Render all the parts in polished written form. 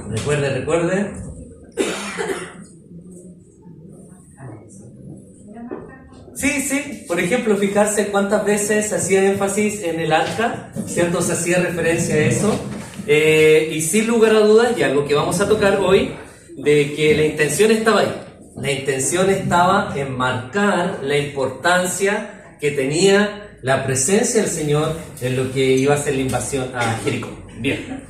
Recuerde. Sí, por ejemplo, fijarse cuántas veces se hacía énfasis en el arca, ¿cierto? Se hacía referencia a eso. Y sin lugar a dudas, y algo que vamos a tocar hoy, de que la intención estaba ahí. La intención estaba en marcar la importancia que tenía la presencia del Señor en lo que iba a ser la invasión a Jericó. Bien.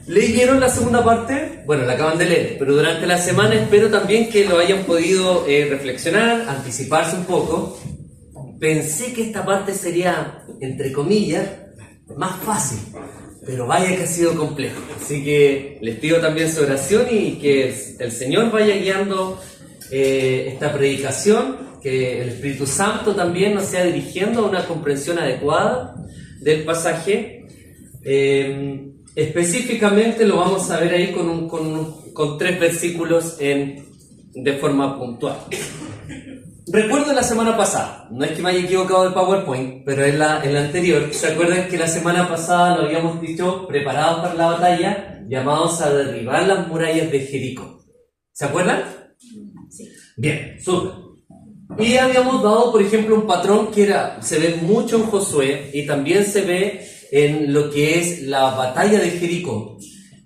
¿Leyeron la segunda parte? Bueno, la acaban de leer, pero durante la semana espero también que lo hayan podido reflexionar, anticiparse un poco. Pensé que esta parte sería, entre comillas, más fácil, pero vaya que ha sido complejo. Así que les pido también su oración y que el Señor vaya guiando esta predicación, que el Espíritu Santo también nos sea dirigiendo a una comprensión adecuada del pasaje. Específicamente lo vamos a ver ahí con 3 versículos de forma puntual. Recuerdo la semana pasada, no es que me haya equivocado de PowerPoint, pero en la anterior, ¿se acuerdan que la semana pasada lo habíamos dicho, preparados para la batalla, llamados a derribar las murallas de Jericó? ¿Se acuerdan? Sí. Bien, súper. Y habíamos dado, por ejemplo, un patrón que se ve mucho en Josué y también se ve en lo que es la batalla de Jericó,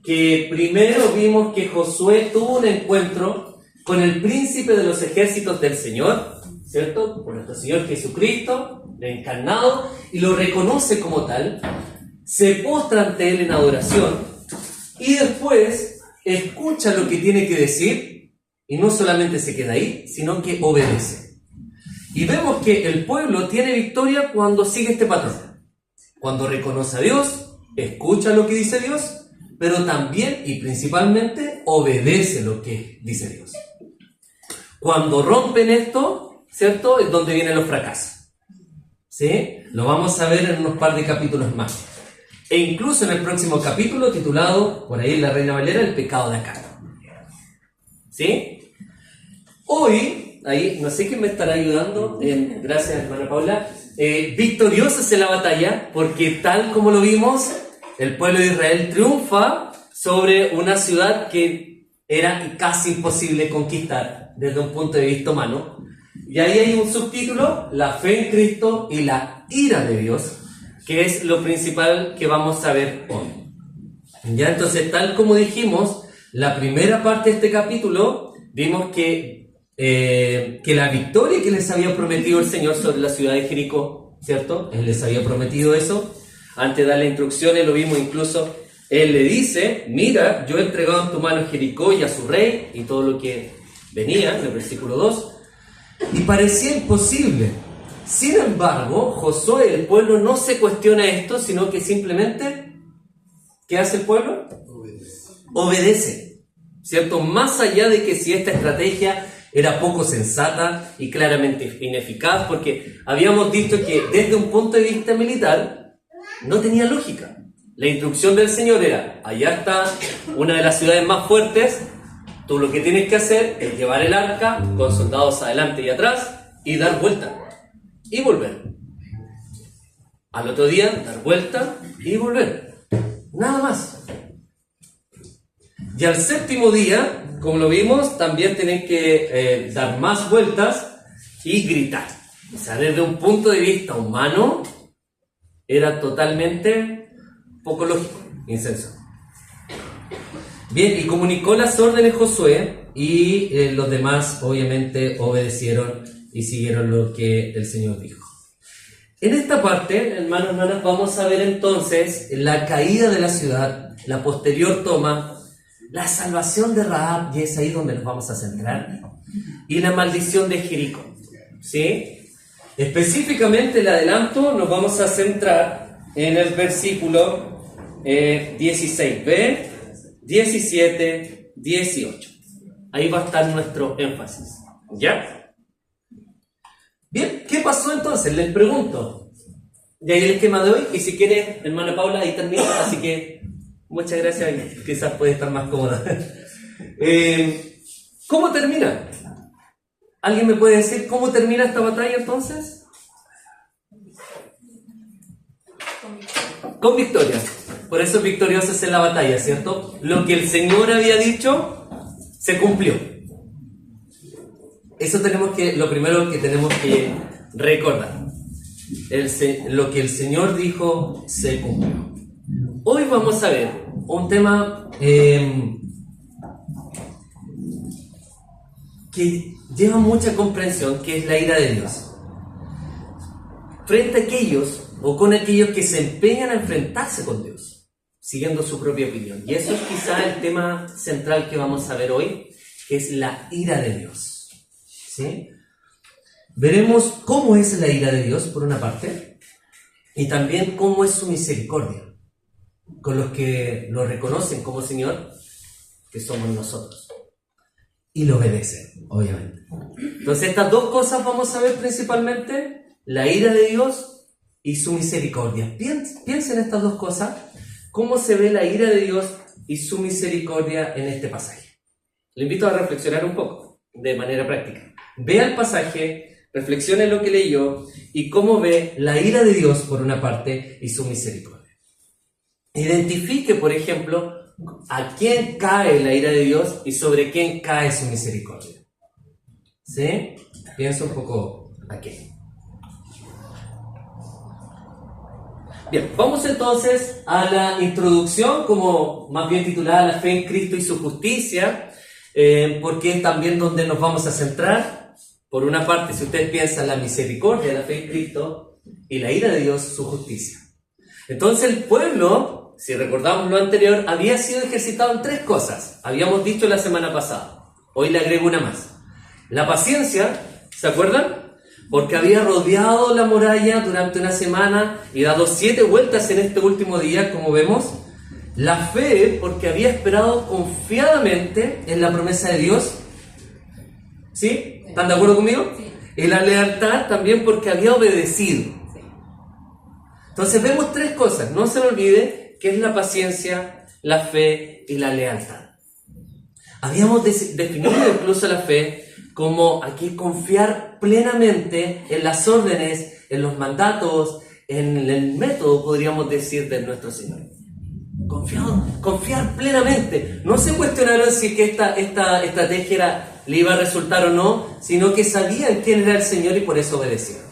que primero vimos que Josué tuvo un encuentro con el príncipe de los ejércitos del Señor, ¿cierto? Por nuestro Señor Jesucristo, el encarnado, y lo reconoce como tal, se postra ante él en adoración, y después escucha lo que tiene que decir, y no solamente se queda ahí, sino que obedece. Y vemos que el pueblo tiene victoria cuando sigue este patrón. Cuando reconoce a Dios, escucha lo que dice Dios, pero también y principalmente obedece lo que dice Dios. Cuando rompen esto, ¿cierto? Es donde vienen los fracasos. ¿Sí? Lo vamos a ver en unos par de capítulos más. E incluso en el próximo capítulo, titulado, por ahí en la Reina Valera, el pecado de Acán. ¿Sí? Hoy, ahí, no sé quién me estará ayudando, gracias hermana Paula, victoriosos en la batalla, porque tal como lo vimos, el pueblo de Israel triunfa sobre una ciudad que era casi imposible conquistar desde un punto de vista humano. Y ahí hay un subtítulo, la fe en Cristo y la ira de Dios, que es lo principal que vamos a ver hoy. Ya, entonces, tal como dijimos, la primera parte de este capítulo, vimos que la victoria que les había prometido el Señor sobre la ciudad de Jericó, ¿cierto? Él les había prometido eso. Antes de darle instrucciones, lo vimos incluso, Él le dice, mira, yo he entregado en tu mano Jericó y a su rey, y todo lo que venía, en el versículo 2, y parecía imposible. Sin embargo, Josué, el pueblo, no se cuestiona esto, sino que simplemente, ¿qué hace el pueblo? Obedece, ¿cierto? Más allá de que si esta estrategia era poco sensata y claramente ineficaz, porque habíamos dicho que desde un punto de vista militar no tenía lógica. La instrucción del Señor era, allá está una de las ciudades más fuertes, tú lo que tienes que hacer es llevar el arca con soldados adelante y atrás y dar vuelta y volver. Al otro día, dar vuelta y volver. Nada más. Y al séptimo día, como lo vimos, también tienen que dar más vueltas y gritar. O sea, desde un punto de vista humano, era totalmente poco lógico, insenso. Bien, y comunicó las órdenes Josué, y los demás obviamente obedecieron y siguieron lo que el Señor dijo. En esta parte, hermanos, hermanas, vamos a ver entonces la caída de la ciudad, la posterior toma, la salvación de Rahab, y es ahí donde nos vamos a centrar, y la maldición de Jericó, ¿sí? Específicamente el adelanto nos vamos a centrar en el versículo 16b, 17, 18. Ahí va a estar nuestro énfasis, ¿ya? Bien, ¿qué pasó entonces? Les pregunto. Y ahí el esquema de hoy, y si quiere, hermana Paula, ahí termina, así que muchas gracias, quizás puede estar más cómoda. ¿Cómo termina? ¿Alguien me puede decir cómo termina esta batalla entonces? Con victoria. por eso victoriosos en la batalla, ¿cierto? Lo que el Señor había dicho, se cumplió. Eso lo primero que tenemos que recordar. Lo que el Señor dijo, se cumplió. Hoy vamos a ver un tema que lleva mucha comprensión, que es la ira de Dios. Frente a aquellos, o con aquellos que se empeñan a enfrentarse con Dios, siguiendo su propia opinión. Y eso es quizá el tema central que vamos a ver hoy, que es la ira de Dios. ¿Sí? Veremos cómo es la ira de Dios, por una parte, y también cómo es su misericordia con los que lo reconocen como Señor, que somos nosotros, y lo obedecen, obviamente. Entonces, estas dos cosas vamos a ver principalmente: la ira de Dios y su misericordia. Piensen en estas dos cosas, cómo se ve la ira de Dios y su misericordia en este pasaje. Le invito a reflexionar un poco, de manera práctica. Vea el pasaje, reflexione en lo que leyó y cómo ve la ira de Dios por una parte y su misericordia. Identifique, por ejemplo, a quién cae la ira de Dios y sobre quién cae su misericordia. ¿Sí? Piensa un poco aquí. Bien, vamos entonces a la introducción, como más bien titulada La fe en Cristo y su justicia, porque es también donde nos vamos a centrar. Por una parte, si ustedes piensan, la misericordia, la fe en Cristo, y la ira de Dios, su justicia. Entonces el pueblo, si recordamos lo anterior, había sido ejercitado en tres cosas. Habíamos dicho la semana pasada. Hoy le agrego una más. La paciencia, ¿se acuerdan? Porque había rodeado la muralla durante una semana y dado 7 vueltas en este último día, como vemos. La fe, porque había esperado confiadamente en la promesa de Dios. ¿Sí? ¿Están de acuerdo conmigo? Sí. Y la lealtad también porque había obedecido. Sí. Entonces vemos tres cosas. No se me olvide que es la paciencia, la fe y la lealtad. Habíamos definido incluso la fe como aquí confiar plenamente en las órdenes, en los mandatos, en el método, podríamos decir, de nuestro Señor. Confiar plenamente. No se cuestionaron si que esta estrategia le iba a resultar o no, sino que sabían quién era el Señor y por eso obedecieron.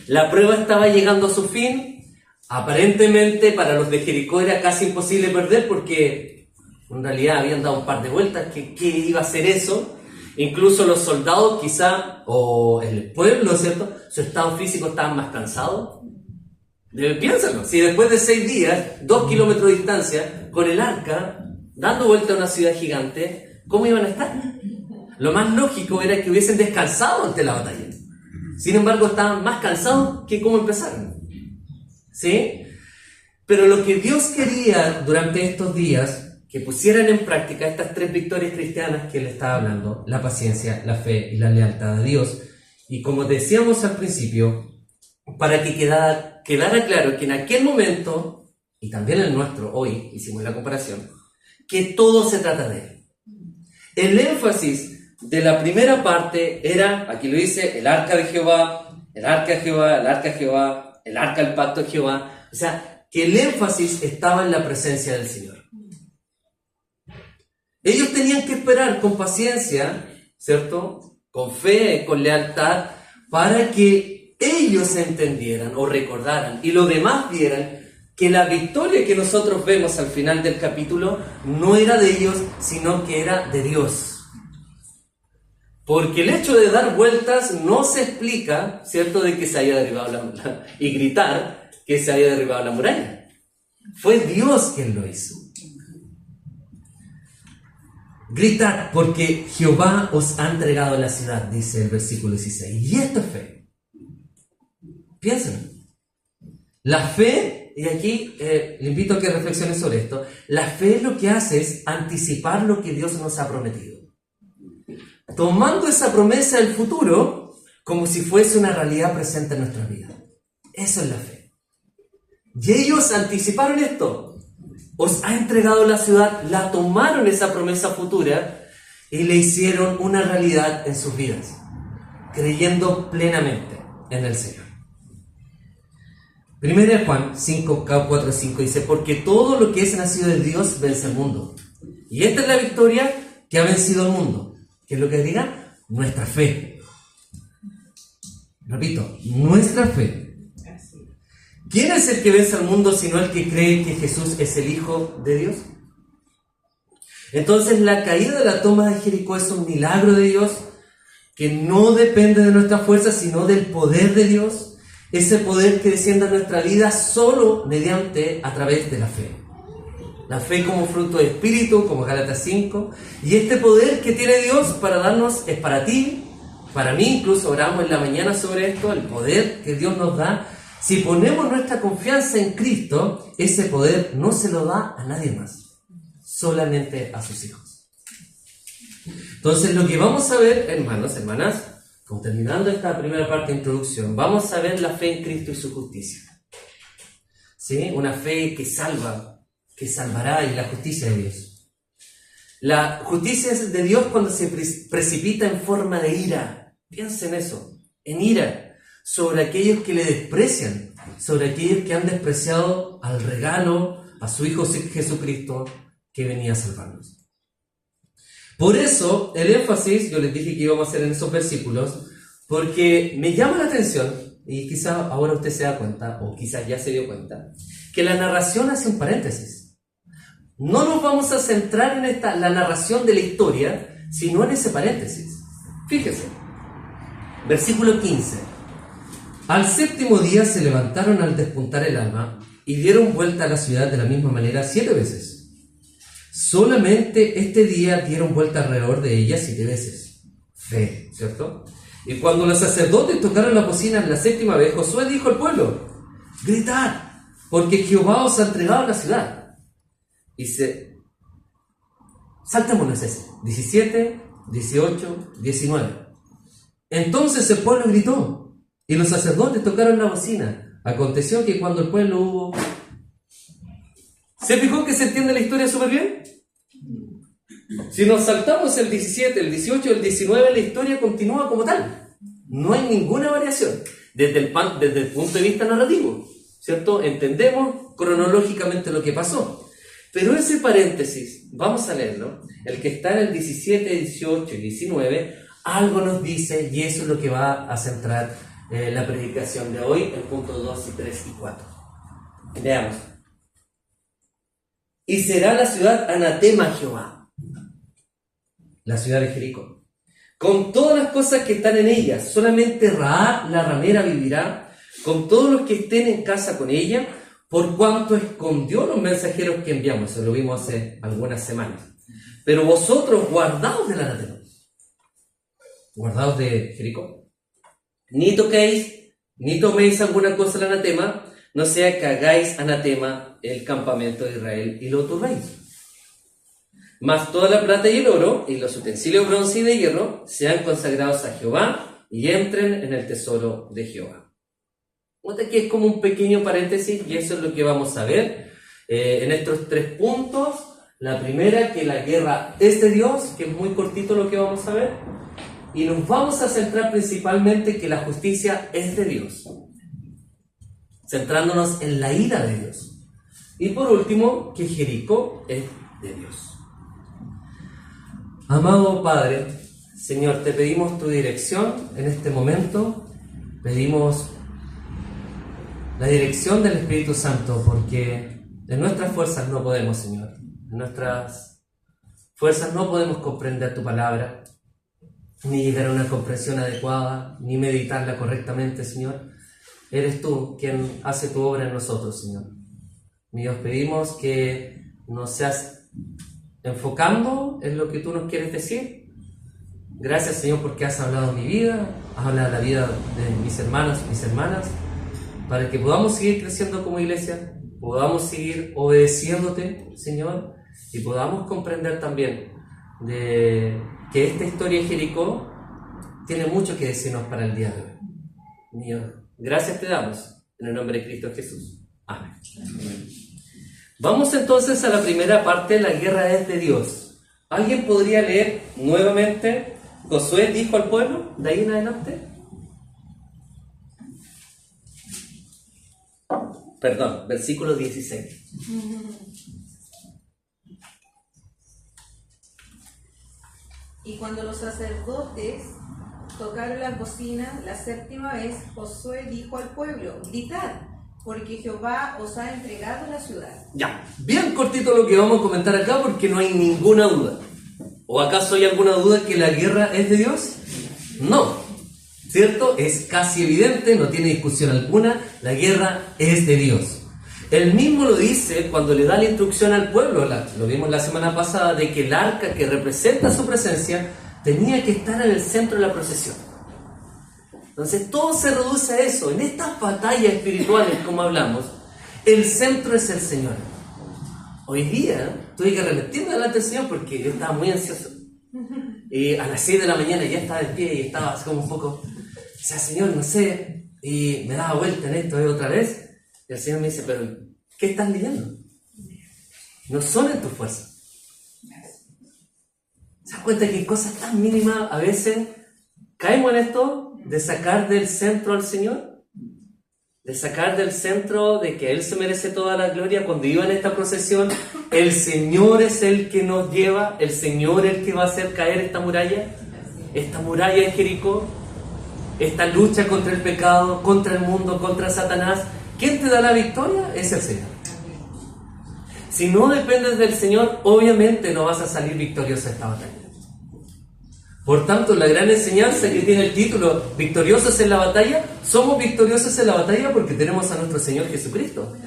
La prueba estaba llegando a su fin. Aparentemente para los de Jericó era casi imposible perder porque en realidad habían dado un par de vueltas. ¿Qué iba a hacer eso? Incluso los soldados quizá, o el pueblo, ¿cierto? Su estado físico estaban más cansados. Piénsalo, si después de 6 días, 2 kilómetros de distancia, con el arca, dando vuelta a una ciudad gigante, ¿cómo iban a estar? Lo más lógico era que hubiesen descansado ante la batalla. Sin embargo, estaban más cansados que cómo empezaron. ¿Sí? Pero lo que Dios quería durante estos días, que pusieran en práctica estas 3 victorias cristianas que le estaba hablando: la paciencia, la fe y la lealtad a Dios. Y como decíamos al principio, para que quedara claro que en aquel momento, y también en el nuestro, hoy hicimos la comparación, que todo se trata de Él. El énfasis de la primera parte era, aquí lo dice, el arca de Jehová, el arca de Jehová, el arca de Jehová, el arca del pacto de Jehová. O sea, que el énfasis estaba en la presencia del Señor. Ellos tenían que esperar con paciencia, ¿cierto? Con fe, con lealtad, para que ellos entendieran o recordaran y los demás vieran que la victoria que nosotros vemos al final del capítulo no era de ellos, sino que era de Dios. Porque el hecho de dar vueltas no se explica, ¿cierto?, de que se haya derribado y gritar que se haya derribado la muralla. Fue Dios quien lo hizo. Gritad, porque Jehová os ha entregado la ciudad, dice el versículo 16. Y esto es fe. Piensen. La fe, y aquí le invito a que reflexione sobre esto, la fe lo que hace es anticipar lo que Dios nos ha prometido. Tomando esa promesa del futuro como si fuese una realidad presente en nuestra vida. Eso es la fe. Y ellos anticiparon esto. Os ha entregado la ciudad, la tomaron esa promesa futura y le hicieron una realidad en sus vidas, creyendo plenamente en el Señor. Primera de Juan 5, 4, 5 dice, porque todo lo que es nacido de Dios vence al mundo. Y esta es la victoria que ha vencido al mundo. ¿Qué es lo que diga? Nuestra fe. Repito, nuestra fe. ¿Quién es el que vence al mundo sino el que cree que Jesús es el Hijo de Dios? Entonces la caída de la toma de Jericó es un milagro de Dios que no depende de nuestra fuerza sino del poder de Dios. Ese poder que desciende a nuestra vida solo mediante, a través de la fe. La fe como fruto de espíritu, como Gálatas 5. Y este poder que tiene Dios para darnos es para ti, para mí. Incluso oramos en la mañana sobre esto, el poder que Dios nos da. Si ponemos nuestra confianza en Cristo, ese poder no se lo da a nadie más, solamente a sus hijos. Entonces lo que vamos a ver, hermanos, hermanas, como terminando esta primera parte de introducción, vamos a ver la fe en Cristo y su justicia. ¿Sí? Una fe que salva, que salvará, y la justicia de Dios. La justicia es de Dios cuando se precipita en forma de ira. Piensen en eso, en ira, sobre aquellos que le desprecian, sobre aquellos que han despreciado al regalo, a su Hijo Jesucristo, que venía a salvarnos. Por eso, el énfasis, yo les dije que íbamos a hacer en esos versículos, porque me llama la atención, y quizás ahora usted se da cuenta, o quizás ya se dio cuenta, que la narración hace un paréntesis. No nos vamos a centrar en la narración de la historia, sino en ese paréntesis. Fíjese, versículo 15. Al séptimo día se levantaron al despuntar el alba, y dieron vuelta a la ciudad de la misma manera 7 veces. Solamente este día dieron vuelta alrededor de ella 7 veces. Fe, ¿cierto? Y cuando los sacerdotes tocaron la bocina la 7ª vez, Josué dijo al pueblo, gritad, porque Jehová os ha entregado la ciudad. Y saltémonos ese, 17, 18, 19. Entonces el pueblo gritó, y los sacerdotes tocaron la bocina. Aconteció que cuando el pueblo hubo... ¿Se fijó que se entiende la historia súper bien? Si nos saltamos el 17, el 18, el 19, la historia continúa como tal. No hay ninguna variación desde el punto de vista narrativo, ¿cierto? Entendemos cronológicamente lo que pasó. Pero ese paréntesis, vamos a leerlo, el que está en el 17, 18 y 19, algo nos dice, y eso es lo que va a centrar la predicación de hoy, el punto 2 y 3 y 4. Veamos. Y será la ciudad anatema a Jehová, la ciudad de Jericó, con todas las cosas que están en ella. Solamente Rahab la ramera vivirá, con todos los que estén en casa con ella, por cuanto escondió los mensajeros que enviamos. Eso lo vimos hace algunas semanas. Pero vosotros guardaos del anatema, guardaos de Jericó. Ni toquéis, ni toméis alguna cosa del anatema, no sea que hagáis anatema el campamento de Israel y lo turbéis. Mas toda la plata y el oro y los utensilios de bronce y de hierro sean consagrados a Jehová y entren en el tesoro de Jehová. Nota que es como un pequeño paréntesis, y eso es lo que vamos a ver en estos 3 puntos. La primera, que la guerra es de Dios, que es muy cortito lo que vamos a ver, y nos vamos a centrar principalmente que la justicia es de Dios, centrándonos en la ira de Dios. Y por último, que Jericó es de Dios. Amado Padre, Señor, te pedimos tu dirección en este momento. Pedimos la dirección del Espíritu Santo, porque de nuestras fuerzas no podemos, Señor. De nuestras fuerzas no podemos comprender tu palabra, ni llegar a una comprensión adecuada, ni meditarla correctamente, Señor. Eres tú quien hace tu obra en nosotros, Señor. Y os pedimos que nos seas enfocando en lo que tú nos quieres decir. Gracias, Señor, porque has hablado mi vida, has hablado la vida de mis hermanos y mis hermanas, para que podamos seguir creciendo como iglesia, podamos seguir obedeciéndote, Señor, y podamos comprender también de que esta historia de Jericó tiene mucho que decirnos para el día de hoy. Señor, gracias te damos en el nombre de Cristo Jesús. Amén. Vamos entonces a la primera parte, la guerra es de Dios. ¿Alguien podría leer nuevamente? Josué dijo al pueblo, de ahí en adelante. Perdón, versículo 16. Y cuando los sacerdotes tocaron las bocinas la séptima vez, Josué dijo al pueblo: gritad, porque Jehová os ha entregado la ciudad. Ya, bien cortito lo que vamos a comentar acá porque no hay ninguna duda. ¿O acaso hay alguna duda que la guerra es de Dios? No, ¿cierto? Es casi evidente, no tiene discusión alguna, la guerra es de Dios. Él mismo lo dice cuando le da la instrucción al pueblo, lo vimos la semana pasada, de que el arca que representa su presencia tenía que estar en el centro de la procesión. Entonces todo se reduce a eso. En estas batallas espirituales, como hablamos, el centro es el Señor. Hoy día tuve que arrepentirme delante del Señor porque yo estaba muy ansioso. Y a las 6 de la mañana ya estaba de pie y estaba así como un poco, o sea, Señor, no sé, y me daba vuelta en esto otra vez. Y el Señor me dice, pero ¿qué estás leyendo? No son en tu fuerza. ¿Se das cuenta que en cosas tan mínimas a veces caemos en esto de sacar del centro al Señor? De sacar del centro de que Él se merece toda la gloria. Cuando iba en esta procesión, el Señor es el que nos lleva, el Señor es el que va a hacer caer esta muralla de Jericó, esta lucha contra el pecado, contra el mundo, contra Satanás. ¿Quién te da la victoria? Es el Señor. Si no dependes del Señor, obviamente no vas a salir victorioso de esta batalla. Por tanto, la gran enseñanza que tiene el título, victoriosos en la batalla, somos victoriosos en la batalla porque tenemos a nuestro Señor Jesucristo.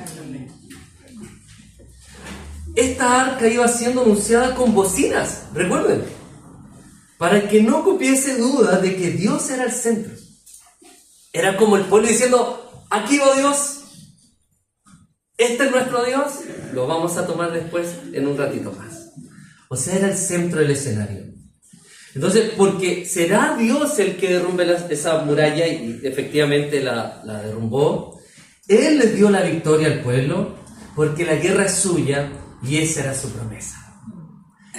Esta arca iba siendo anunciada con bocinas, recuerden, para que no cupiese duda de que Dios era el centro. Era como el pueblo diciendo, aquí va Dios, este es nuestro Dios, lo vamos a tomar después en un ratito más. O sea, era el centro del escenario. Entonces, porque será Dios el que derrumbe esa muralla, y efectivamente la derrumbó, Él les dio la victoria al pueblo, porque la guerra es suya, y esa era su promesa.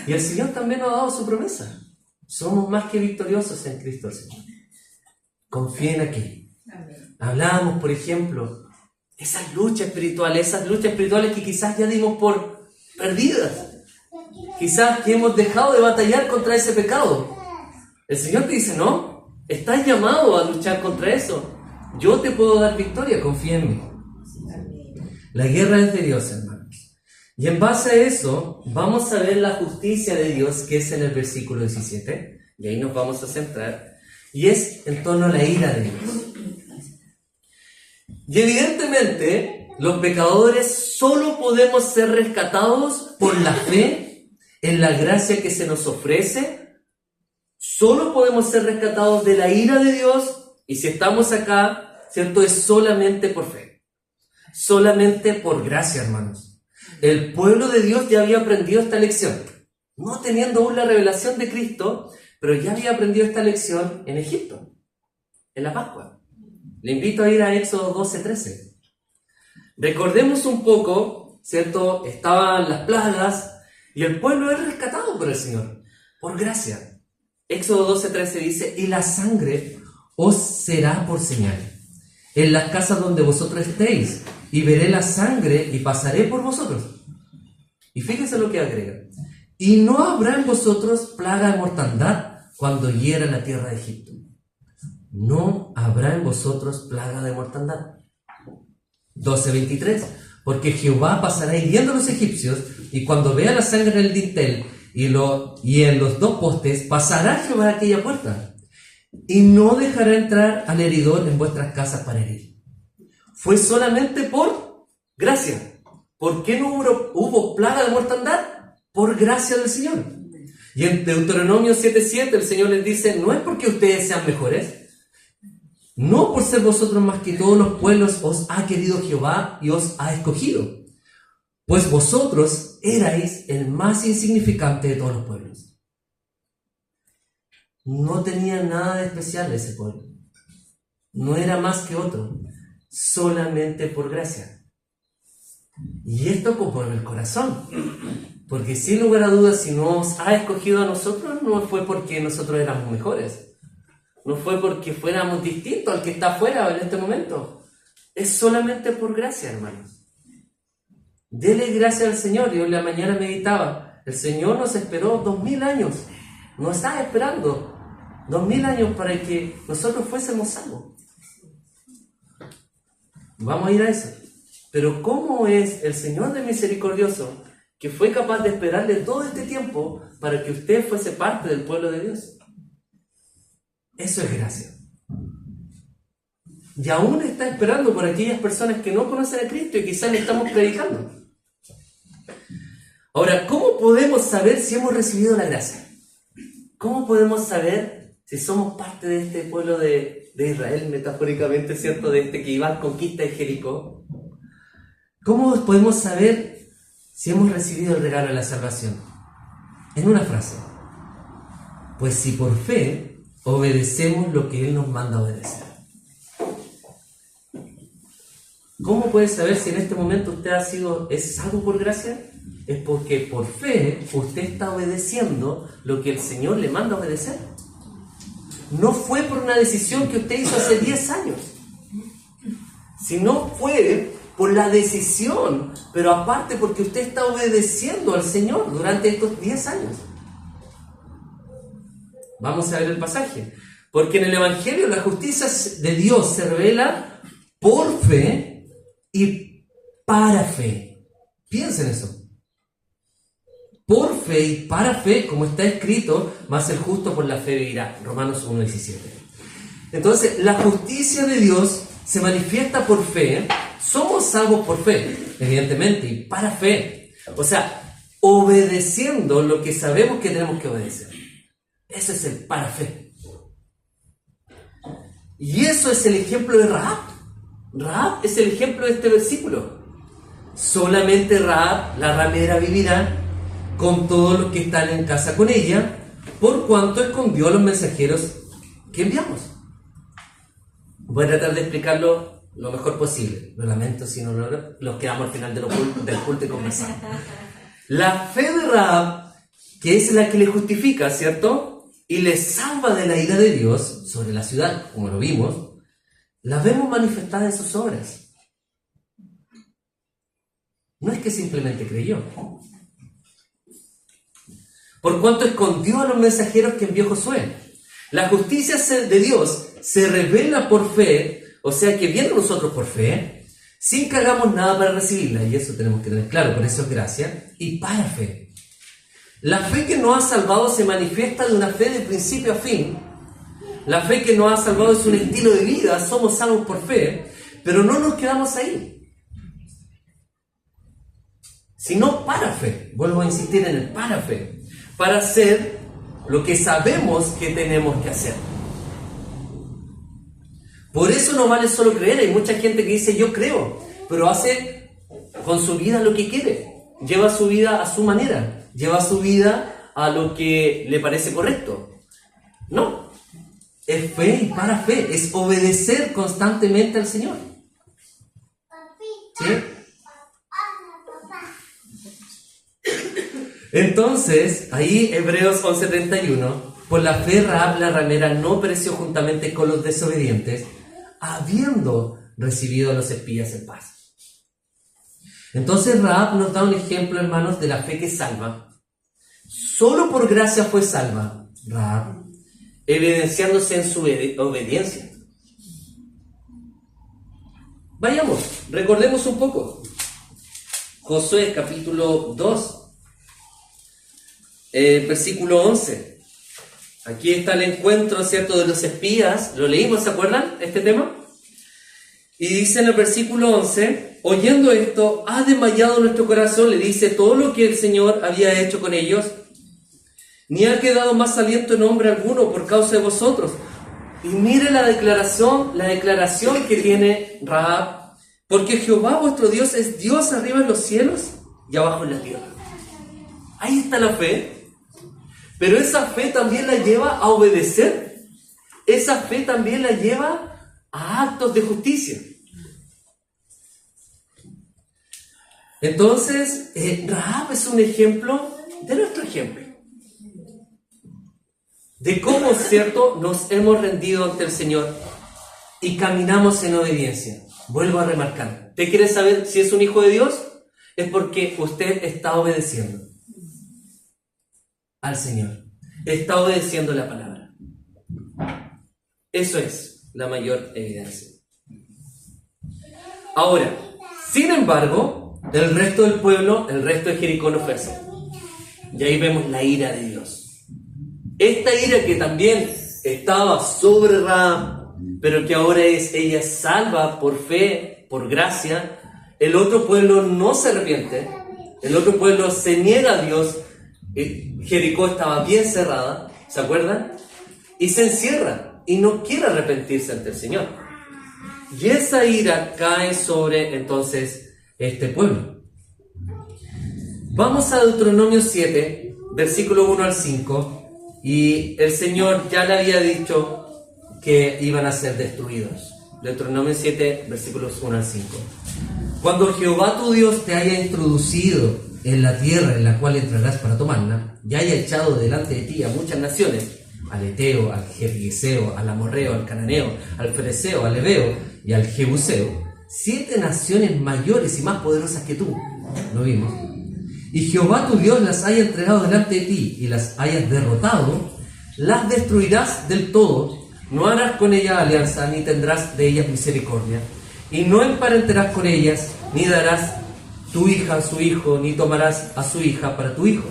Y el Señor también nos ha dado su promesa. Somos más que victoriosos en Cristo el Señor. Confíen aquí. Hablábamos, por ejemplo, esas luchas espirituales que quizás ya dimos por perdidas. Quizás que hemos dejado de batallar contra ese pecado. El Señor te dice, no, estás llamado a luchar contra eso. Yo te puedo dar victoria, confía en mí. La guerra es de Dios, hermanos. Y en base a eso, vamos a ver la justicia de Dios, que es en el versículo 17. Y ahí nos vamos a centrar. Y es en torno a la ira de Dios. Y evidentemente, los pecadores solo podemos ser rescatados por la fe en la gracia que se nos ofrece. Solo podemos ser rescatados de la ira de Dios, y si estamos acá, ¿cierto? Es solamente por fe. Solamente por gracia, hermanos. El pueblo de Dios ya había aprendido esta lección. No teniendo aún la revelación de Cristo, pero ya había aprendido esta lección en Egipto, en la Pascua. Le invito a ir a Éxodo 12:13. Recordemos un poco, ¿cierto? Estaban las plagas, y el pueblo es rescatado por el Señor, por gracia. Éxodo 12:13 dice, y la sangre os será por señal en las casas donde vosotros estéis, y veré la sangre y pasaré por vosotros. Y fíjense lo que agrega. Y no habrá en vosotros plaga de mortandad cuando hiera la tierra de Egipto. No habrá en vosotros plaga de mortandad. 12:23. Porque Jehová pasará hiriendo a los egipcios, y cuando vea la sangre en el dintel y en los dos postes, pasará Jehová a aquella puerta, y no dejará entrar al heridor en vuestras casas para herir. Fue solamente por gracia. ¿Por qué no hubo plaga de mortandad? Por gracia del Señor. Y en Deuteronomio 7:7 el Señor les dice, no es porque ustedes sean mejores, no por ser vosotros más que todos los pueblos os ha querido Jehová y os ha escogido, pues vosotros erais el más insignificante de todos los pueblos. No tenía nada de especial ese pueblo. No era más que otro, solamente por gracia. Y esto conmueve el corazón, porque sin lugar a dudas, si nos ha escogido a nosotros, no fue porque nosotros éramos mejores. No fue porque fuéramos distintos al que está afuera en este momento. Es solamente por gracia, hermanos. Dele gracias al Señor. Yo en la mañana meditaba, el Señor nos esperó 2000 años. Nos está esperando 2000 años para que nosotros fuésemos salvos. Vamos a ir a eso. Pero ¿cómo es el Señor de misericordioso que fue capaz de esperarle todo este tiempo para que usted fuese parte del pueblo de Dios? Eso es gracia. Y aún está esperando por aquellas personas que no conocen a Cristo y quizás le estamos predicando. Ahora, ¿cómo podemos saber si hemos recibido la gracia? ¿Cómo podemos saber si somos parte de este pueblo de Israel, metafóricamente, ¿cierto? De este que iba a conquista de Jericó. ¿Cómo podemos saber si hemos recibido el regalo de la salvación? En una frase. Pues si por fe obedecemos lo que Él nos manda obedecer. ¿Cómo puede saber si en este momento usted es salvo por gracia? Es porque por fe usted está obedeciendo lo que el Señor le manda obedecer. No fue por una decisión que usted hizo hace 10 años, sino fue por la decisión, pero aparte porque usted está obedeciendo al Señor durante estos 10 años. Vamos a ver el pasaje. Porque en el Evangelio la justicia de Dios se revela por fe y para fe. Piensen eso. Por fe y para fe, como está escrito, más el justo por la fe vivirá. Romanos 1:17. Entonces, la justicia de Dios se manifiesta por fe. Somos salvos por fe, evidentemente, y para fe. O sea, obedeciendo lo que sabemos que tenemos que obedecer. Eso es el para fe. Y eso es el ejemplo de Rahab. Rahab es el ejemplo de este versículo. Solamente Rahab, la ramera, vivirá con todos los que están en casa con ella, por cuanto escondió a los mensajeros que enviamos. Voy a tratar de explicarlo lo mejor posible. Lo lamento si no los quedamos al final del culto y conversamos. La fe de Rahab, que es la que le justifica, ¿cierto? Y le salva de la ira de Dios sobre la ciudad, como lo vimos, la vemos manifestada en sus obras. No es que simplemente creyó. Por cuanto escondió a los mensajeros que envió Josué. La justicia de Dios se revela por fe, o sea que viene a nosotros por fe, sin que hagamos nada para recibirla, y eso tenemos que tener claro, por eso es gracia, y para fe. La fe que nos ha salvado se manifiesta de una fe de principio a fin. La fe que nos ha salvado es un estilo de vida, somos salvos por fe, pero no nos quedamos ahí, sino para fe. Vuelvo a insistir en el para fe. Para hacer lo que sabemos que tenemos que hacer. Por eso no vale solo creer. Hay mucha gente que dice yo creo, pero hace con su vida lo que quiere. Lleva su vida a su manera. Lleva su vida a lo que le parece correcto. No. Es fe y para fe. Es obedecer constantemente al Señor. ¿Sí? Entonces, ahí Hebreos 11:31, por la fe Rahab la ramera no pereció juntamente con los desobedientes, habiendo recibido a los espías en paz. Entonces Rahab nos da un ejemplo, hermanos, de la fe que salva. Solo por gracia fue salva Rahab, evidenciándose en su obediencia. Vayamos, recordemos un poco. Josué capítulo 2. Versículo 11. Aquí está el encuentro, ¿cierto?, de los espías. Lo leímos, ¿se acuerdan? Este tema. Y dice en el versículo 11, oyendo esto, ha desmayado nuestro corazón, le dice todo lo que el Señor había hecho con ellos, ni ha quedado más aliento en hombre alguno por causa de vosotros. Y mire la declaración que tiene Rahab, porque Jehová vuestro Dios es Dios arriba en los cielos y abajo en la tierra. Ahí está la fe. Pero esa fe también la lleva a obedecer. Esa fe también la lleva a actos de justicia. Entonces, Rahab es un ejemplo de nuestro ejemplo. De cómo, ¿cierto?, nos hemos rendido ante el Señor y caminamos en obediencia. Vuelvo a remarcar. ¿Usted quiere saber si es un hijo de Dios? Es porque usted está obedeciendo al Señor. Está obedeciendo la palabra. Eso es la mayor evidencia. Ahora, sin embargo, el resto del pueblo, el resto de Jericó no fue así. Y ahí vemos la ira de Dios. Esta ira que también estaba sobre Rahab, pero que ahora ella es salva por fe, por gracia. El otro pueblo no se arrepiente. El otro pueblo se niega a Dios. Jericó estaba bien cerrada, ¿se acuerdan? Y se encierra y no quiere arrepentirse ante el Señor. Y esa ira cae sobre entonces este pueblo. Vamos a Deuteronomio 7, versículo 1 al 5, y el Señor ya le había dicho que iban a ser destruidos. Deuteronomio 7, versículos 1 al 5. Cuando Jehová tu Dios te haya introducido en la tierra en la cual entrarás para tomarla, y haya echado delante de ti a muchas naciones, al Eteo, al Gergeseo, al Amorreo, al Cananeo, al Fereceo, al Heveo y al Jebuseo, 7 naciones mayores y más poderosas que tú, lo vimos, y Jehová tu Dios las haya entregado delante de ti y las hayas derrotado, las destruirás del todo, no harás con ellas alianza, ni tendrás de ellas misericordia, y no emparenterás con ellas, ni darás tu hija a su hijo, ni tomarás a su hija para tu hijo,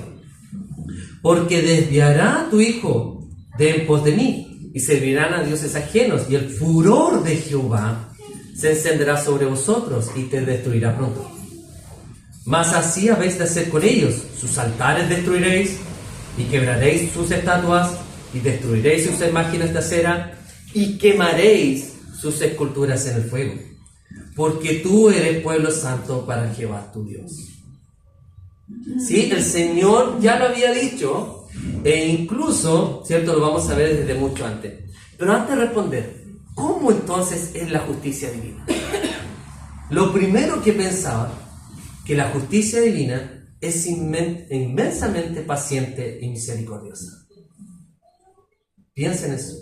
porque desviará a tu hijo de en pos de mí, y servirán a dioses ajenos, y el furor de Jehová se encenderá sobre vosotros, y te destruirá pronto. Mas así habéis de hacer con ellos: sus altares destruiréis, y quebraréis sus estatuas, y destruiréis sus imágenes de acera, y quemaréis sus esculturas en el fuego, porque tú eres pueblo santo para Jehová tu Dios. Sí, el Señor ya lo había dicho, e incluso, ¿cierto?, lo vamos a ver desde mucho antes. Pero antes de responder, ¿cómo entonces es la justicia divina? Lo primero que pensaba, que la justicia divina es inmensamente paciente y misericordiosa. Piensen eso.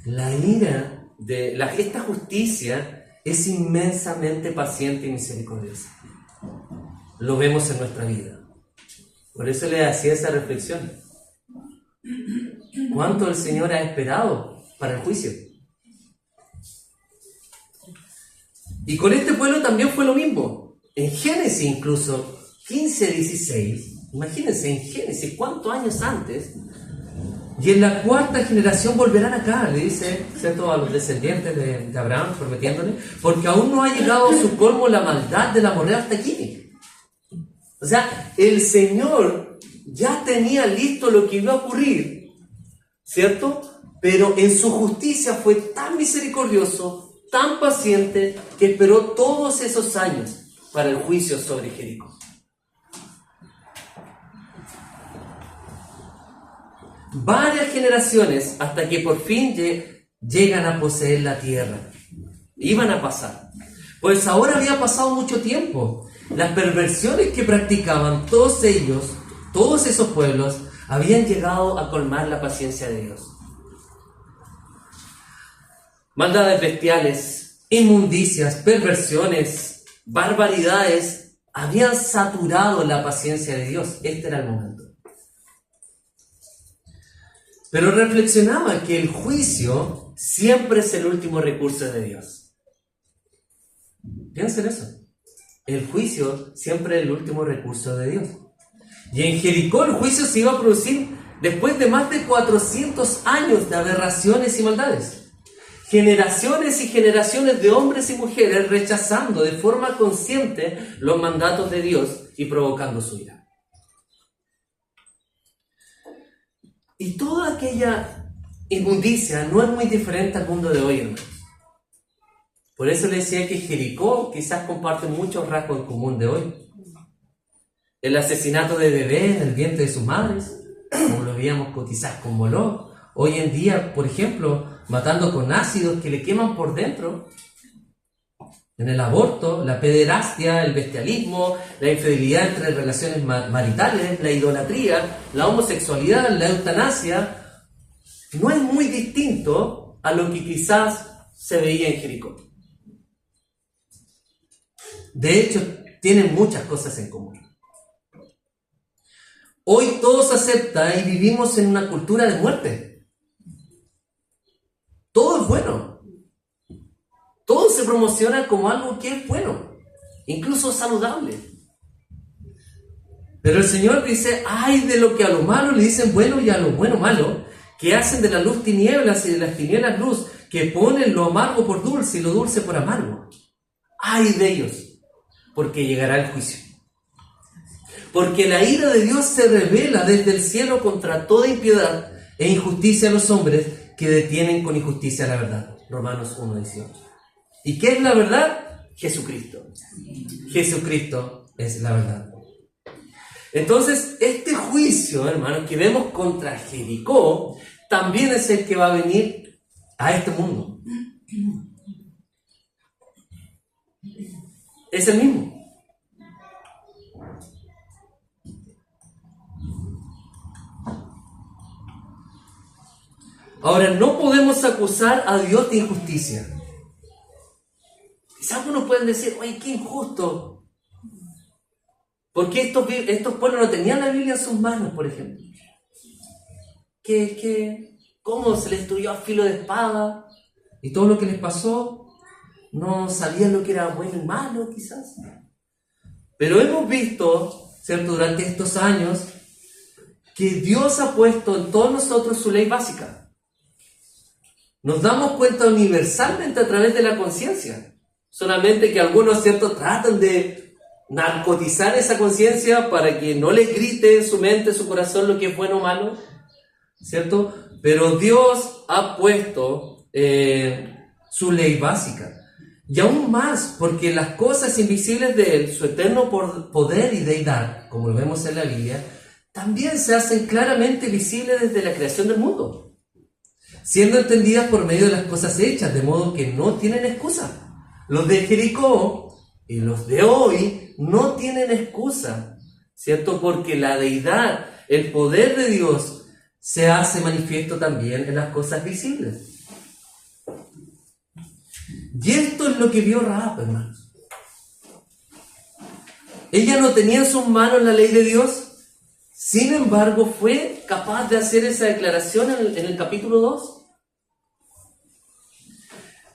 La ira de esta justicia es inmensamente paciente y misericordiosa. Lo vemos en nuestra vida. Por eso le hacía esa reflexión. ¿Cuánto el Señor ha esperado para el juicio? Y con este pueblo también fue lo mismo. En Génesis incluso 15:16, imagínense, en Génesis, ¿cuántos años antes? Y en la 4ª generación volverán acá, le dice, ¿cierto?, a los descendientes de Abraham, prometiéndole, porque aún no ha llegado a su colmo la maldad del amorreo hasta aquí. O sea, el Señor ya tenía listo lo que iba a ocurrir, ¿cierto? Pero en su justicia fue tan misericordioso, tan paciente, que esperó todos esos años para el juicio sobre Jericó. Varias generaciones hasta que por fin llegan a poseer la tierra. Iban a pasar. Pues ahora había pasado mucho tiempo. Las perversiones que practicaban todos ellos, todos esos pueblos, habían llegado a colmar la paciencia de Dios. Maldades bestiales, inmundicias, perversiones, barbaridades habían saturado la paciencia de Dios. Este era el momento. Pero reflexionaba que el juicio siempre es el último recurso de Dios. Piensen eso. El juicio siempre es el último recurso de Dios. Y en Jericó el juicio se iba a producir después de más de 400 años de aberraciones y maldades. Generaciones y generaciones de hombres y mujeres rechazando de forma consciente los mandatos de Dios y provocando su ira. Y toda aquella inmundicia no es muy diferente al mundo de hoy, hermanos. Por eso le decía que Jericó quizás comparte muchos rasgos en común de hoy. El asesinato de bebés en el vientre de sus madres, como lo veíamos quizás con Moloch. Hoy en día, por ejemplo, matando con ácidos que le queman por dentro. En el aborto, la pederastia, el bestialismo, la infidelidad entre relaciones maritales, la idolatría, la homosexualidad, la eutanasia, no es muy distinto a lo que quizás se veía en Jericó. De hecho, tienen muchas cosas en común. Hoy todo se acepta y vivimos en una cultura de muerte. Todo es bueno. Todo se promociona como algo que es bueno, incluso saludable. Pero el Señor dice, ay de lo que a lo malo le dicen bueno y a lo bueno malo, que hacen de la luz tinieblas y de las tinieblas luz, que ponen lo amargo por dulce y lo dulce por amargo. Ay de ellos, porque llegará el juicio. Porque la ira de Dios se revela desde el cielo contra toda impiedad e injusticia a los hombres que detienen con injusticia la verdad. Romanos 1:18. ¿Y qué es la verdad? Jesucristo. Jesucristo es la verdad. Entonces, este juicio, hermanos, que vemos contra Jericó, también es el que va a venir a este mundo. Es el mismo. Ahora, no podemos acusar a Dios de injusticia. Quizás algunos pueden decir, oye, qué injusto. Porque estos pueblos no tenían la Biblia en sus manos, por ejemplo. ¿Cómo se les destruyó a filo de espada? Y todo lo que les pasó, no sabían lo que era bueno y malo, quizás. Pero hemos visto, ¿cierto?, durante estos años, que Dios ha puesto en todos nosotros su ley básica. Nos damos cuenta universalmente a través de la conciencia. Solamente que algunos, ¿cierto?, tratan de narcotizar esa conciencia para que no les grite en su mente, en su corazón lo que es bueno o malo, ¿cierto? Pero Dios ha puesto su ley básica. Y aún más, porque las cosas invisibles de Él, su eterno poder y deidad, como lo vemos en la Biblia, también se hacen claramente visibles desde la creación del mundo, siendo entendidas por medio de las cosas hechas, de modo que no tienen excusa. Los de Jericó y los de hoy no tienen excusa, ¿cierto? Porque la deidad, el poder de Dios, se hace manifiesto también en las cosas visibles. Y esto es lo que vio Rahab, hermanos. Ella no tenía en sus manos la ley de Dios, sin embargo fue capaz de hacer esa declaración en el capítulo 2.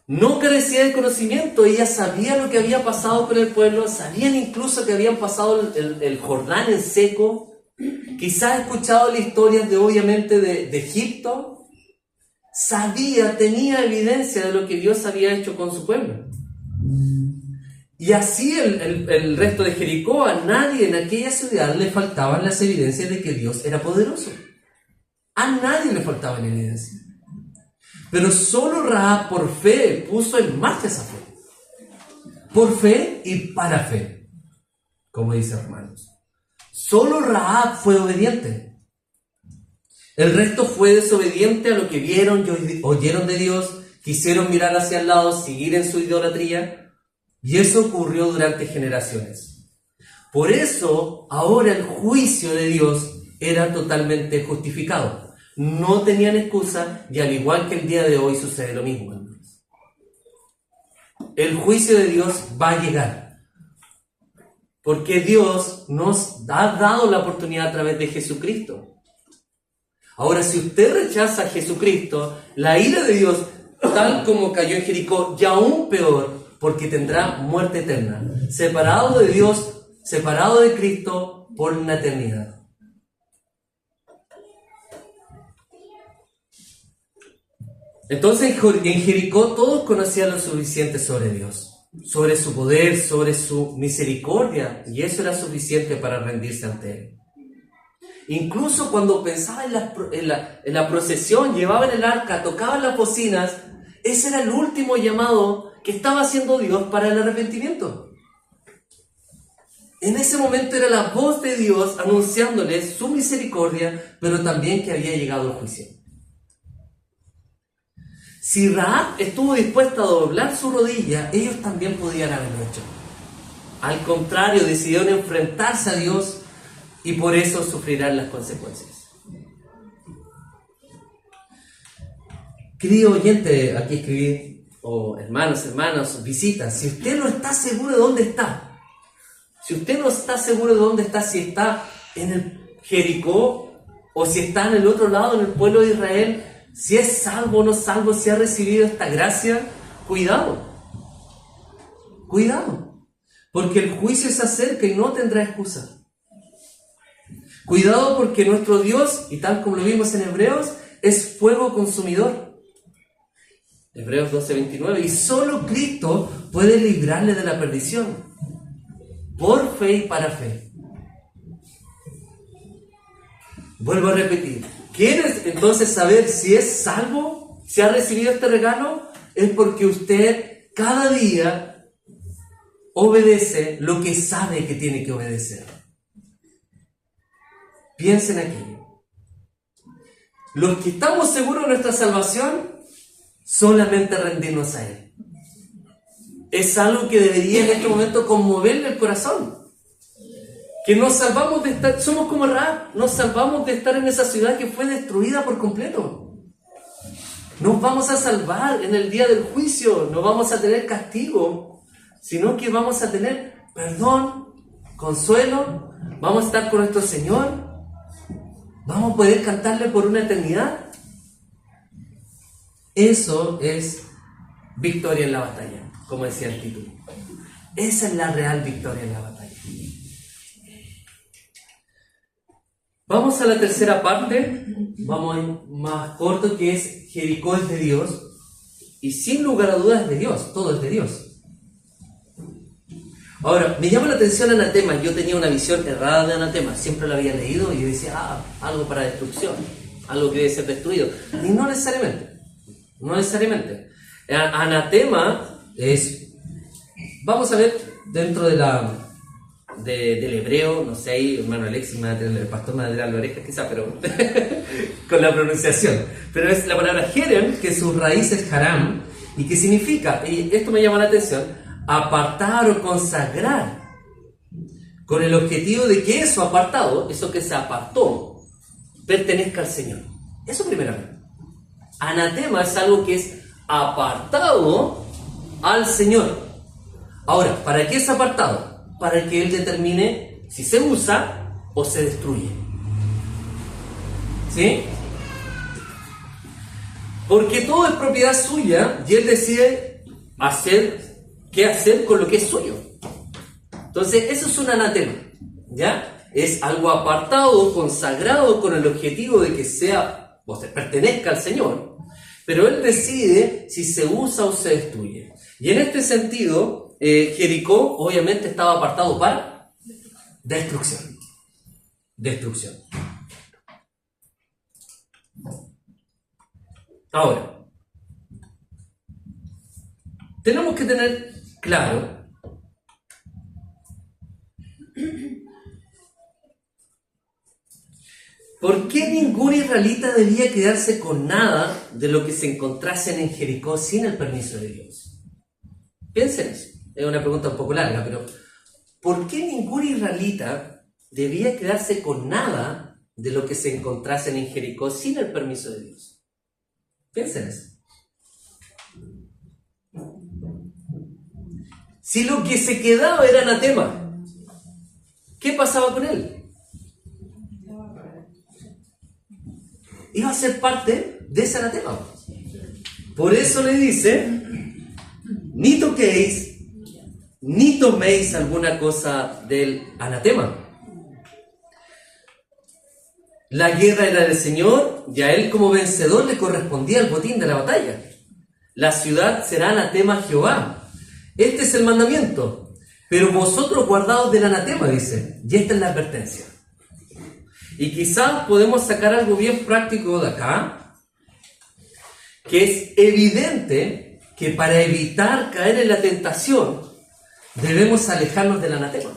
No carecía de conocimiento, ella sabía lo que había pasado con el pueblo, sabían incluso que habían pasado el Jordán en seco, quizás escuchado las historias obviamente de Egipto, tenía evidencia de lo que Dios había hecho con su pueblo. Y así el resto de Jericó, a nadie en aquella ciudad le faltaban las evidencias de que Dios era poderoso. A nadie le faltaba la evidencia. Pero solo Rahab por fe puso en marcha esa fe. Por fe y para fe, como dice Romanos. Solo Rahab fue obediente. El resto fue desobediente a lo que vieron y oyeron de Dios, quisieron mirar hacia el lado, seguir en su idolatría, y eso ocurrió durante generaciones. Por eso, ahora el juicio de Dios era totalmente justificado. No tenían excusa, y al igual que el día de hoy sucede lo mismo. El juicio de Dios va a llegar, porque Dios nos ha dado la oportunidad a través de Jesucristo. Ahora, si usted rechaza a Jesucristo, la ira de Dios, tal como cayó en Jericó, y aún peor, porque tendrá muerte eterna, separado de Dios, separado de Cristo por una eternidad. Entonces en Jericó todos conocían lo suficiente sobre Dios, sobre su poder, sobre su misericordia, y eso era suficiente para rendirse ante Él. Incluso cuando pensaban en la procesión, llevaban el arca, tocaban las bocinas, ese era el último llamado que estaba haciendo Dios para el arrepentimiento. En ese momento era la voz de Dios anunciándoles su misericordia, pero también que había llegado el juicio. Si Rahab estuvo dispuesta a doblar su rodilla, ellos también podían haberlo hecho. Al contrario, decidieron enfrentarse a Dios y por eso sufrirán las consecuencias. Querido oyente, aquí escribí, hermanos, visitas, si usted no está seguro de dónde está, Si usted no está seguro de dónde está, si está en el Jericó o si está en el otro lado, en el pueblo de Israel, si es salvo o no salvo, si ha recibido esta gracia, cuidado. Cuidado. Porque el juicio se acerca y no tendrá excusa. Cuidado porque nuestro Dios, y tal como lo vimos en Hebreos, es fuego consumidor. Hebreos 12:29. Y solo Cristo puede librarle de la perdición. Por fe y para fe. Vuelvo a repetir. ¿Quieres entonces saber si es salvo? ¿Si ha recibido este regalo? Es porque usted cada día obedece lo que sabe que tiene que obedecer. Piensen aquí. Los que estamos seguros de nuestra salvación, solamente rendirnos a Él. Es algo que debería en este momento conmoverle el corazón. Que nos salvamos de estar, somos como Rahab, nos salvamos de estar en esa ciudad que fue destruida por completo. Nos vamos a salvar en el día del juicio, no vamos a tener castigo, sino que vamos a tener perdón, consuelo, vamos a estar con nuestro Señor, vamos a poder cantarle por una eternidad. Eso es victoria en la batalla, como decía el título. Esa es la real victoria en la batalla. Vamos a la tercera parte, vamos en más corto, que es Jericó es de Dios, y sin lugar a dudas es de Dios, todo es de Dios. Ahora, me llama la atención Anatema. Yo tenía una visión errada de Anatema, siempre lo había leído y yo decía, algo para destrucción, algo que debe ser destruido, y no necesariamente, no necesariamente. Anatema es, vamos a ver dentro de del hebreo, no sé, ahí hermano Alexis, el pastor me va a tirar la oreja quizá, pero con la pronunciación, pero es la palabra jerem, que su raíz es haram, y que significa, y esto me llama la atención, apartar o consagrar, con el objetivo de que eso apartado, eso que se apartó, pertenezca al Señor. Eso primeramente. Anatema es algo que es apartado al Señor. Ahora, ¿para qué es apartado? Para que Él determine si se usa o se destruye. ¿Sí? Porque todo es propiedad suya y Él decide qué hacer con lo que es suyo. Entonces, eso es un anatema, ¿ya? Es algo apartado, consagrado con el objetivo de que sea, o se pertenezca al Señor, pero Él decide si se usa o se destruye. Y en este sentido, Jericó obviamente estaba apartado para destrucción. Destrucción. Ahora, tenemos que tener claro ¿por qué ningún israelita debía quedarse con nada de lo que se encontrasen en Jericó sin el permiso de Dios? Piensen eso. Es una pregunta un poco larga, pero ¿por qué ningún israelita debía quedarse con nada de lo que se encontrasen en Jericó sin el permiso de Dios? Piensen eso. Si lo que se quedaba era anatema, ¿qué pasaba con él? Iba a ser parte de ese anatema. Por eso le dice, ni toquéis, ni toméis alguna cosa del anatema. La guerra era del Señor y a Él como vencedor le correspondía el botín de la batalla. La ciudad será anatema a Jehová. Este es el mandamiento. Pero vosotros guardaos del anatema, dice. Y esta es la advertencia. Y quizás podemos sacar algo bien práctico de acá, que es evidente que para evitar caer en la tentación, debemos alejarnos del anatema.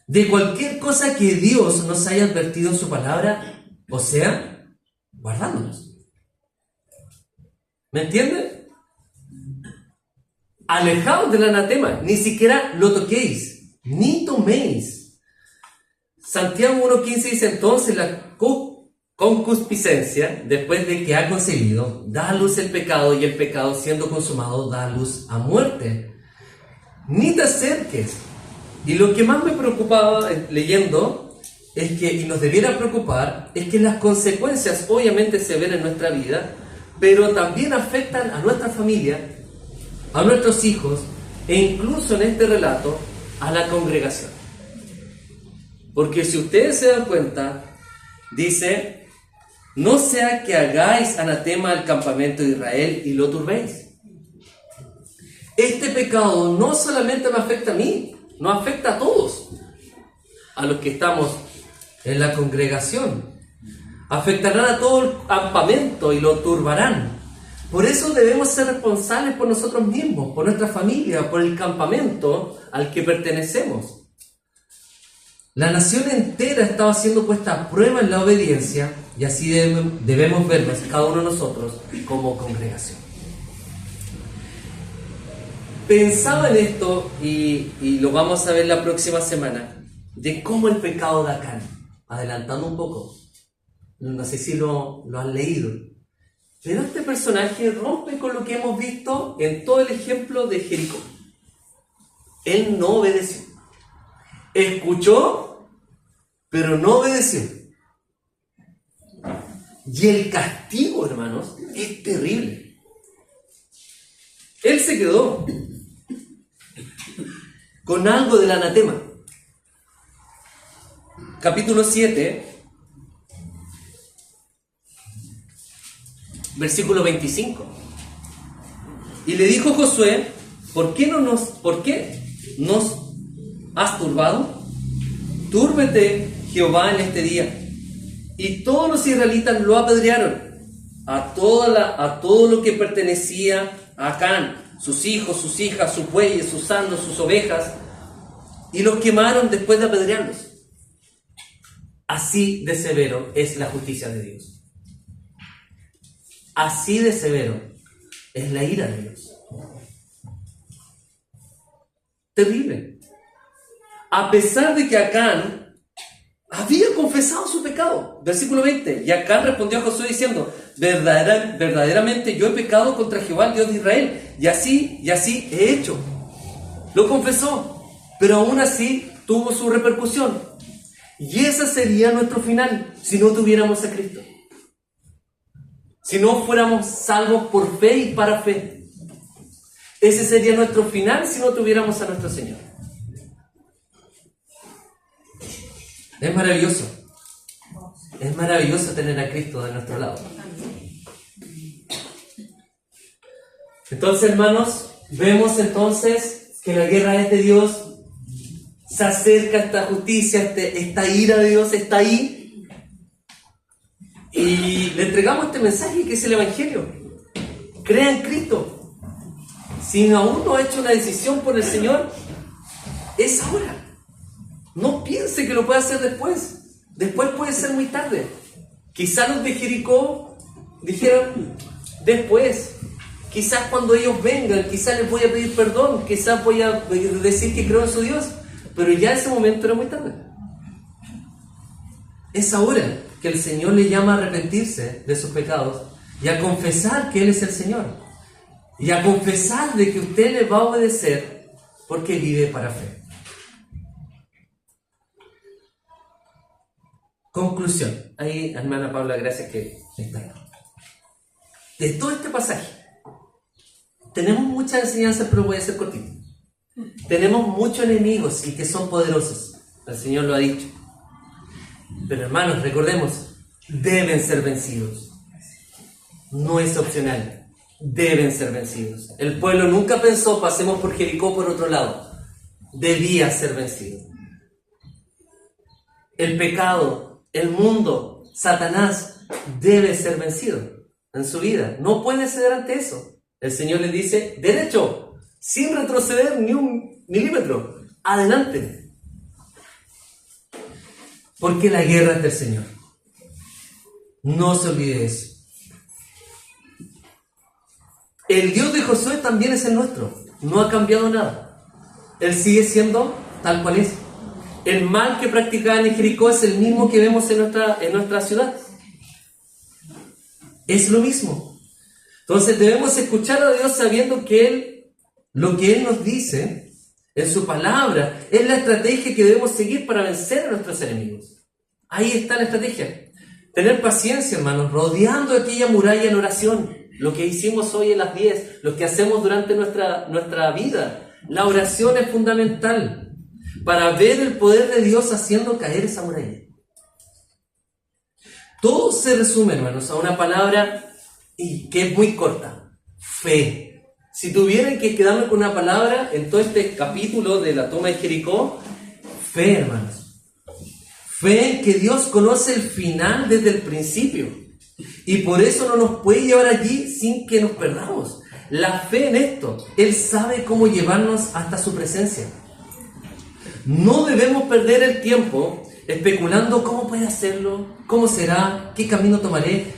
De cualquier cosa que Dios nos haya advertido en su palabra, o sea, guardándonos. ¿Me entienden? Alejaos del anatema, ni siquiera lo toquéis, ni toméis. Santiago 1.15 dice entonces la concupiscencia, después de que ha concebido, da a luz el pecado, y el pecado siendo consumado da a luz a muerte. ni te acerques. Y lo que más me preocupaba leyendo es que, y nos debiera preocupar, es que las consecuencias obviamente se ven en nuestra vida, pero también afectan a nuestra familia, a nuestros hijos, e incluso en este relato, a la congregación. Porque si ustedes se dan cuenta, dice, no sea que hagáis anatema al campamento de Israel y lo turbéis. Este pecado no solamente me afecta a mí, nos afecta a todos, a los que estamos en la congregación. Afectarán a todo el campamento y lo turbarán. Por eso debemos ser responsables por nosotros mismos, por nuestra familia, por el campamento al que pertenecemos. La nación entera estaba siendo puesta a prueba en la obediencia y así debemos vernos cada uno de nosotros como congregación. Pensaba en esto y lo vamos a ver la próxima semana, de cómo el pecado de Acán, adelantando un poco, no sé si lo han leído, pero este personaje rompe con lo que hemos visto en todo el ejemplo de Jericó. Él no obedeció, escuchó, pero no obedeció. Y el castigo, hermanos, es terrible. Él se quedó con algo del anatema. Capítulo 7, versículo 25. Y le dijo Josué, ¿por qué nos has turbado? Túrbete Jehová en este día. Y todos los israelitas lo apedrearon, a todo lo que pertenecía a Acán, sus hijos, sus hijas, sus bueyes, sus asnos, sus ovejas, y los quemaron después de apedrearlos. Así de severo es la justicia de Dios. Así de severo es la ira de Dios. Terrible. A pesar de que Acán había confesado su pecado. Versículo 20. Y Acán respondió a Josué diciendo, verdaderamente yo he pecado contra Jehová, el Dios de Israel, y así he hecho. Lo confesó, pero aún así tuvo su repercusión. Y ese sería nuestro final si no tuviéramos a Cristo. Si no fuéramos salvos por fe y para fe. Ese sería nuestro final si no tuviéramos a nuestro Señor. Es maravilloso. Es maravilloso tener a Cristo de nuestro lado. Entonces, hermanos, vemos entonces que la guerra es de Dios. Se acerca esta justicia, esta ira de Dios está ahí. Y le entregamos este mensaje que es el Evangelio. Crea en Cristo. Si aún no ha hecho una decisión por el Señor, es ahora. No piense que lo puede hacer después. Después puede ser muy tarde. Quizás los de Jericó dijeron después. Quizás cuando ellos vengan, quizás les voy a pedir perdón. Quizás voy a decir que creo en su Dios. Pero ya ese momento era muy tarde. Es ahora que el Señor le llama a arrepentirse de sus pecados y a confesar que Él es el Señor. Y a confesar de que usted le va a obedecer porque vive para fe. Conclusión. Ahí, hermana Paula, gracias que está ahí. De todo este pasaje, tenemos muchas enseñanzas, pero voy a ser cortito. Tenemos muchos enemigos y que son poderosos. El Señor lo ha dicho. Pero hermanos, recordemos, deben ser vencidos. No es opcional. Deben ser vencidos. El pueblo nunca pensó, pasemos por Jericó por otro lado. Debía ser vencido. El pecado, el mundo, Satanás, debe ser vencido en su vida. No puede ceder ante eso. El Señor le dice, derecho, sin retroceder ni un milímetro. Adelante. Porque la guerra es del Señor. No se olvide eso. El Dios de Josué también es el nuestro. No ha cambiado nada. Él sigue siendo tal cual es. El mal que practicaban en Jericó es el mismo que vemos en nuestra ciudad. Es lo mismo. Entonces debemos escuchar a Dios sabiendo que lo que Él nos dice en su palabra. Es la estrategia que debemos seguir para vencer a nuestros enemigos. Ahí está la estrategia. Tener paciencia, hermanos, rodeando aquella muralla en oración. Lo que hicimos hoy en las 10, lo que hacemos durante nuestra vida. La oración es fundamental para ver el poder de Dios haciendo caer esa muralla. Todo se resume, hermanos, a una palabra y que es muy corta: fe. Si tuvieran que quedarme con una palabra en todo este capítulo de la toma de Jericó, fe, hermanos. Fe en que Dios conoce el final desde el principio y por eso no nos puede llevar allí sin que nos perdamos. La fe en esto, Él sabe cómo llevarnos hasta su presencia. No debemos perder el tiempo especulando cómo puede hacerlo, cómo será, qué camino tomaré.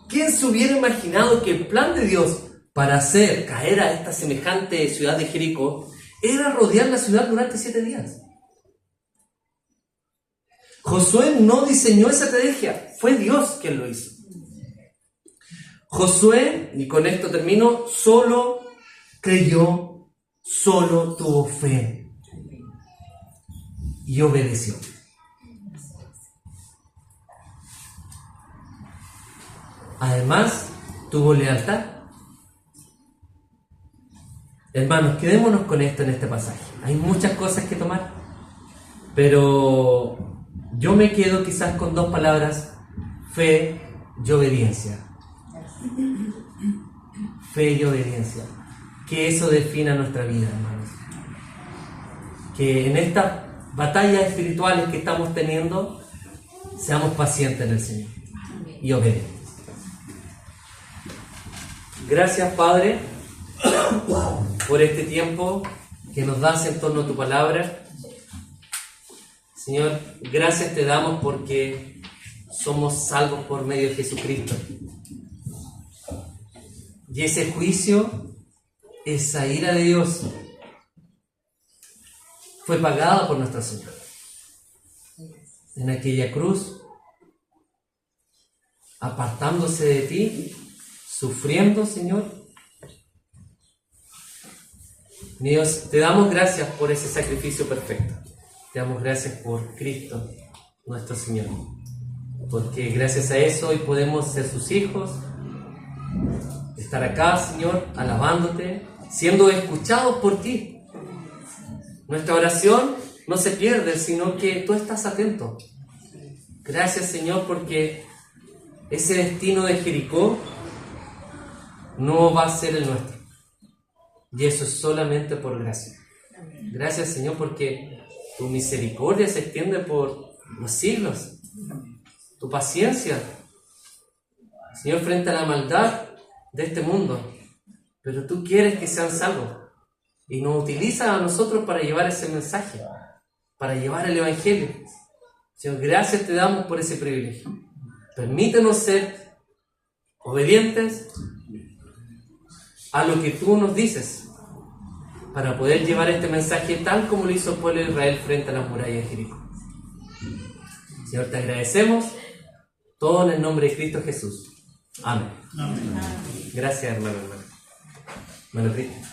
¿Quién se hubiera imaginado que el plan de Dios para hacer caer a esta semejante ciudad de Jericó era rodear la ciudad durante 7 días? Josué no diseñó esa estrategia, fue Dios quien lo hizo. Josué, y con esto termino, solo creyó, solo tuvo fe y obedeció. Además, tuvo lealtad. Hermanos, quedémonos con esto en este pasaje. Hay muchas cosas que tomar, pero yo me quedo quizás con 2 palabras: fe y obediencia. Fe y obediencia. Que eso defina nuestra vida, hermanos. Que en estas batallas espirituales que estamos teniendo, seamos pacientes en el Señor y obedientes. Gracias, Padre, por este tiempo que nos das en torno a tu palabra. Señor, gracias te damos porque somos salvos por medio de Jesucristo. Y ese juicio, esa ira de Dios, fue pagada por Nuestra Señora. En aquella cruz, apartándose de ti, sufriendo, Señor. Dios, te damos gracias por ese sacrificio perfecto. Te damos gracias por Cristo, nuestro Señor. Porque gracias a eso hoy podemos ser sus hijos, estar acá, Señor, alabándote, siendo escuchados por ti. Nuestra oración no se pierde, sino que tú estás atento. Gracias, Señor, porque ese destino de Jericó no va a ser el nuestro. Y eso es solamente por gracia. Gracias, Señor, porque tu misericordia se extiende por los siglos. Tu paciencia, Señor, frente a la maldad de este mundo. Pero tú quieres que sean salvos. Y nos utilizas a nosotros para llevar ese mensaje, para llevar el Evangelio. Señor, gracias te damos por ese privilegio. Permítenos ser obedientes a lo que tú nos dices, para poder llevar este mensaje tal como lo hizo el pueblo de Israel frente a las murallas de Jericó. Señor, te agradecemos, todo en el nombre de Cristo Jesús. Amén. Amén. Gracias, hermano. Hermano Cristo.